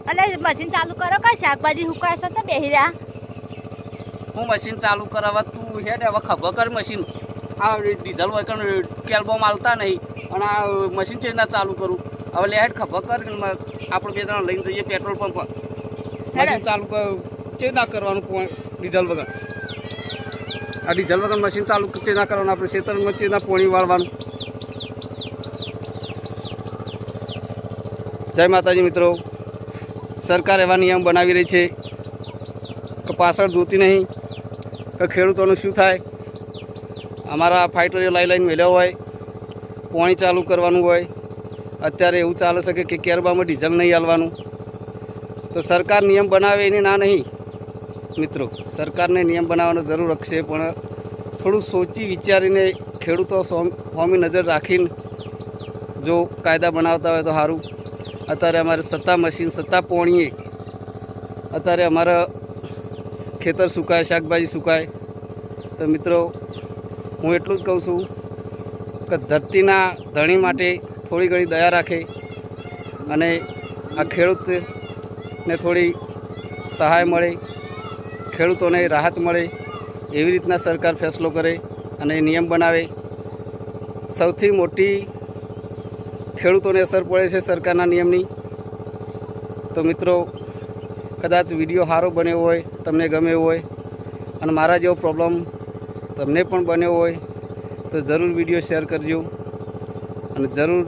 અલે મશીન ચાલુ કરો કા શાકભાજી હુકાશે તો બેહી રહ્યા હું મશીન ચાલુ કરાવવા તું હેડ હવે ખબર કર મશીન આ ડીઝલ વગર કેલ્બોમ હાલતા નહીં અને આ મશીન ચેજ ના ચાલુ કરું હવે લે હેડ ખબર કર આપણે બે જણા લઈને જઈએ પેટ્રોલ પંપ પર મશીન ચાલુ ચેજ ના કરવાનું ડીઝલ વગર આ ડીઝલ વગર મશીન ચાલુ ચેજ ના કરવાનું આપણે ખેતરમાં ચેજ ના પોણી વાળવાનું જય માતાજી મિત્રો સરકાર એવા નિયમ બનાવી રહી છે કે પાછળ જોતી નહીં કે ખેડૂતોનું શું થાય અમારા ફાઇટરો લાઈને મેળ્યા હોય પાણી ચાલુ કરવાનું હોય અત્યારે એવું ચાલે છે કે કેરબામાં ડીઝલ નહીં હાલવાનું તો સરકાર નિયમ બનાવે એની ના નહીં મિત્રો સરકારને નિયમ બનાવવાનો જરૂર હશે પણ થોડું સોચી વિચારીને ખેડૂતો સામી નજર રાખીને જો કાયદા બનાવતા હોય તો સારું અત્યારે અમારે સત્તા મશીન સત્તા પોણીએ અત્યારે અમારા ખેતર સુકાય શાકભાજી સુકાય તો મિત્રો હું એટલું જ કહું છું કે ધરતીના ધણી માટે થોડી ઘણી દયા રાખે અને આ ખેડૂતને થોડી સહાય મળે ખેડૂતોને રાહત મળે એવી રીતના સરકાર ફેસલો કરે અને નિયમ બનાવે સૌથી મોટી ખેડૂતોને અસર પડે છે સરકારના નિયમની તો મિત્રો કદાચ વિડીયો સારો બન્યો હોય તમને ગમે હોય અને મારા જેવો પ્રોબ્લેમ તમને પણ બન્યો હોય તો જરૂર વિડીયો શેર કરજો અને જરૂર